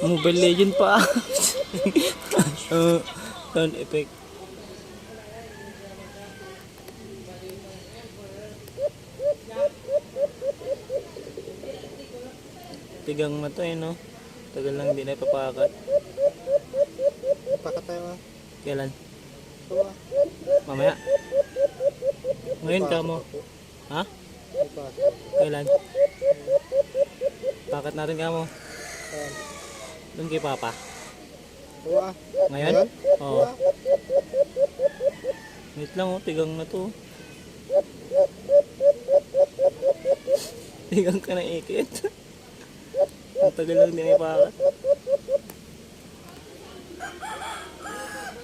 Mobile Legend pa. Sound effect. Tigang na to eh, no? Tagal lang hindi na ipapakat. Pakat tayo ah. Kailan? Ito ah. Mamaya. Ngayon ka mo. Ha? Ito ah. Kailan? Pakat natin ka mo. Ayan. Doon kay Papa. Ito ah. Ngayon? Oo. ah. Wait lang oh, tigang na to. Tigang ka na ikit. Ang tagal lang din ipakat.